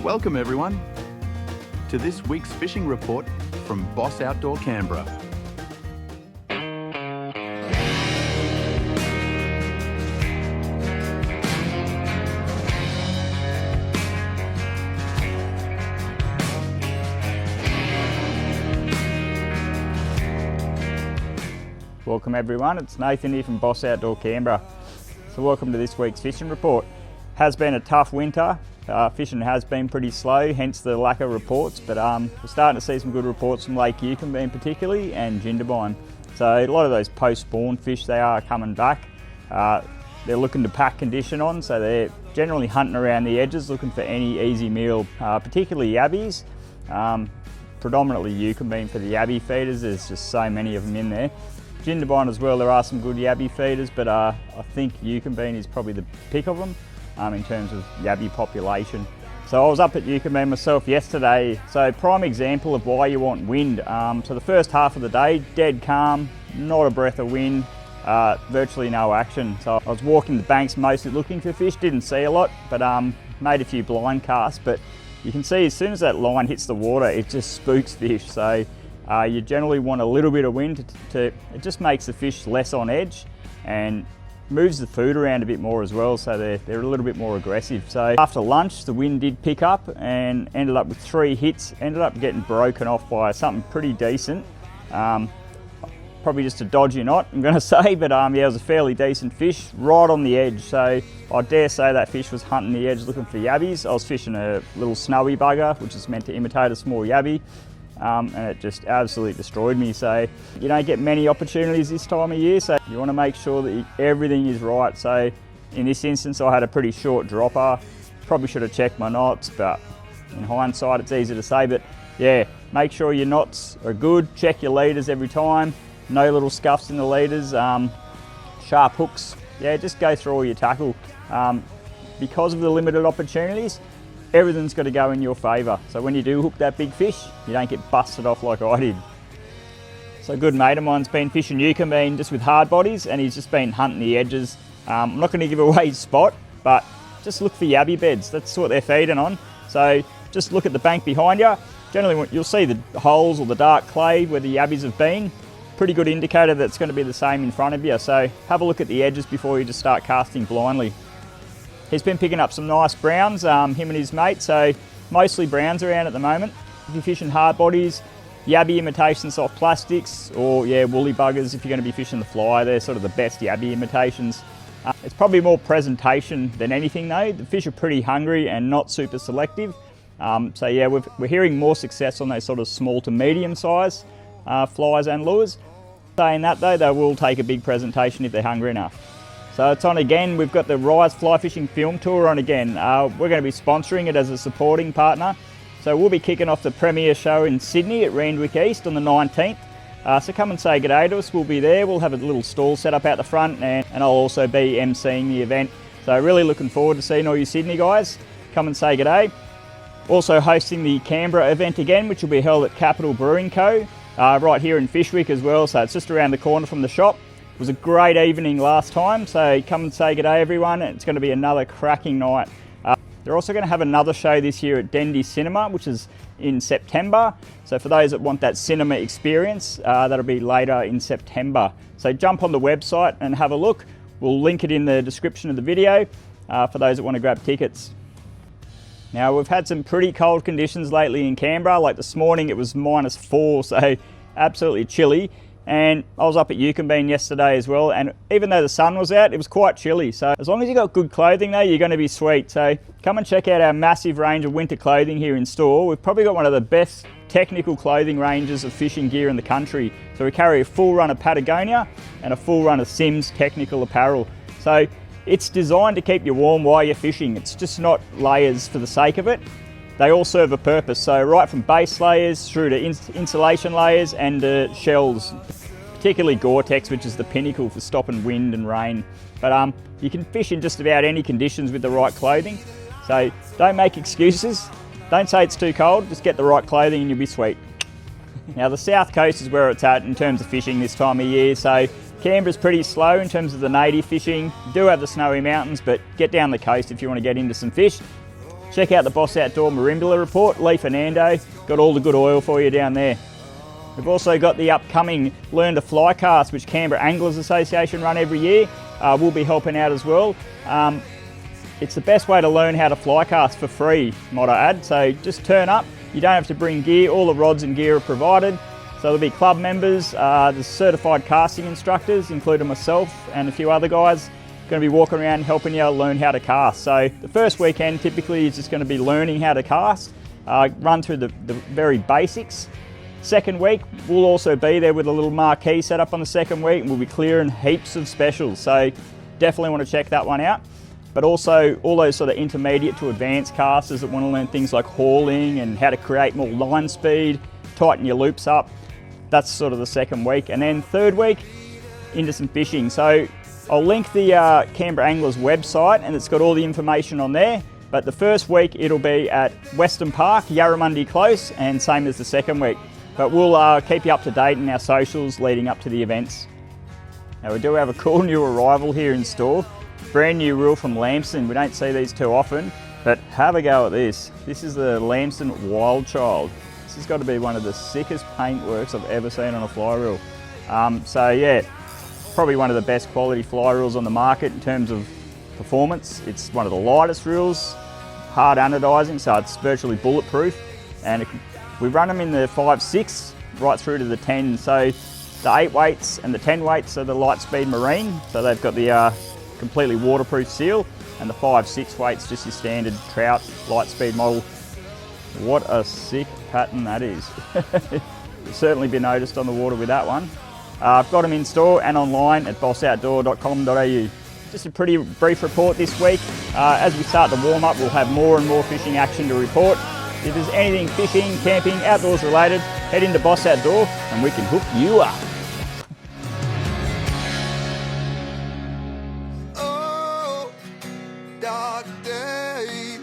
Welcome everyone to this week's fishing report from Boss Outdoor Canberra. Welcome everyone, it's Nathan here from Boss Outdoor Canberra. So welcome to this week's fishing report. Has been a tough winter, fishing has been pretty slow, hence the lack of reports, but we're starting to see some good reports from Lake Yukonbean particularly and Jindabyne. So a lot of those post-spawn fish, they are coming back. They're looking to pack condition on, so they're generally hunting around the edges looking for any easy meal, particularly yabbies. Predominantly Yukonbean for the yabby feeders, there's just so many of them in there. Jindabyne as well, there are some good yabby feeders, but I think Yukonbean is probably the pick of them in terms of yabby population. So I was up at Yukonbean myself yesterday, so prime example of why you want wind. So the first half of the day, dead calm, not a breath of wind, virtually no action. So I was walking the banks mostly looking for fish, didn't see a lot, but made a few blind casts. But you can see as soon as that line hits the water, it just spooks fish. So you generally want a little bit of wind it just makes the fish less on edge and moves the food around a bit more as well, so they're a little bit more aggressive. So after lunch the wind did pick up and ended up with 3 hits, ended up getting broken off by something pretty decent. Probably just a dodgy knot I'm going to say, but yeah, it was a fairly decent fish right on the edge. So I dare say that fish was hunting the edge looking for yabbies. I was fishing a little snowy bugger which is meant to imitate a small yabby. And it just absolutely destroyed me. So you don't get many opportunities this time of year, so you want to make sure that everything is right. So in this instance I had a pretty short dropper, probably should have checked my knots, but in hindsight it's easy to say. But yeah, make sure your knots are good, check your leaders every time, no little scuffs in the leaders, sharp hooks. Yeah, just go through all your tackle. Because of the limited opportunities, everything's got to go in your favour. So when you do hook that big fish, you don't get busted off like I did. So a good mate of mine's been fishing Yukonbean just with hard bodies, and he's just been hunting the edges. I'm not going to give away his spot, but just look for yabby beds. That's what they're feeding on. So just look at the bank behind you. Generally you'll see the holes or the dark clay where the yabbies have been. Pretty good indicator that it's going to be the same in front of you. So have a look at the edges before you just start casting blindly. He's been picking up some nice browns, him and his mate, so mostly browns around at the moment. If you're fishing hard bodies, yabby imitation soft plastics, or yeah, woolly buggers if you're going to be fishing the fly, they're sort of the best yabby imitations. It's probably more presentation than anything though. The fish are pretty hungry and not super selective. So yeah, we're hearing more success on those sort of small to medium size flies and lures. Saying that though, they will take a big presentation if they're hungry enough. So it's on again, we've got the Rise Fly Fishing Film Tour on again. We're going to be sponsoring it as a supporting partner. So we'll be kicking off the premiere show in Sydney at Randwick East on the 19th. So come and say g'day to us, we'll be there. We'll have a little stall set up out the front and I'll also be emceeing the event. So really looking forward to seeing all you Sydney guys. Come and say g'day. Also hosting the Canberra event again, which will be held at Capital Brewing Co. Right here in Fyshwick as well, so it's just around the corner from the shop. It was a great evening last time, so come and say g'day everyone. It's going to be another cracking night. They're also going to have another show this year at Dendy Cinema, which is in September. So for those that want that cinema experience, that'll be later in September. So jump on the website and have a look. We'll link it in the description of the video for those that want to grab tickets. Now we've had some pretty cold conditions lately in Canberra. Like this morning it was -4, so absolutely chilly. And I was up at Yukonbean yesterday as well, and even though the sun was out, it was quite chilly. So as long as you got good clothing though, you're going to be sweet. So come and check out our massive range of winter clothing here in store. We've probably got one of the best technical clothing ranges of fishing gear in the country. So we carry a full run of Patagonia and a full run of Sims technical apparel. So it's designed to keep you warm while you're fishing. It's just not layers for the sake of it. They all serve a purpose, so right from base layers through to insulation layers and shells, particularly Gore-Tex, which is the pinnacle for stopping wind and rain. But you can fish in just about any conditions with the right clothing, so don't make excuses. Don't say it's too cold, just get the right clothing and you'll be sweet. Now the south coast is where it's at in terms of fishing this time of year, so Canberra's pretty slow in terms of the native fishing. You do have the snowy mountains, but get down the coast if you want to get into some fish. check out the Boss Outdoor Marimbula report. Lee Fernando got all the good oil for you down there. We've also got the upcoming Learn to Fly cast, which Canberra Anglers Association run every year. We'll be helping out as well. It's the best way to learn how to fly cast for free, might I add. So just turn up. You don't have to bring gear. All the rods and gear are provided. So there'll be club members, there's certified casting instructors, including myself and a few other guys, going to be walking around helping you learn how to cast. So the first weekend typically is just going to be learning how to cast, run through the very basics. Second week, we'll also be there with a little marquee set up on the second week, and we'll be clearing heaps of specials. So definitely want to check that one out. But also all those sort of intermediate to advanced casters that want to learn things like hauling and how to create more line speed, tighten your loops up. That's sort of the second week. And then third week, into some fishing. So I'll link the Canberra Anglers website, and it's got all the information on there. But the first week it'll be at Western Park, Yarramundi Close, and same as the second week. But we'll keep you up to date in our socials leading up to the events. Now we do have a cool new arrival here in store. Brand new reel from Lamson. We don't see these too often, but have a go at this. This is the Lamson Wild Child. This has got to be one of the sickest paintworks I've ever seen on a fly reel. So yeah, probably one of the best quality fly reels on the market in terms of performance. It's one of the lightest reels, hard anodizing, so it's virtually bulletproof. And we run them in the 5/6 right through to the 10. So the 8 weights and the 10 weights are the Lightspeed Marine. So they've got the completely waterproof seal, and the 5/6 weights just your standard trout Lightspeed model. What a sick pattern that is. You'll certainly be noticed on the water with that one. I've got them in store and online at bossoutdoor.com.au. Just a pretty brief report this week. As we start to warm up, we'll have more and more fishing action to report. If there's anything fishing, camping, outdoors related, head into Boss Outdoor and we can hook you up. Oh, dark days.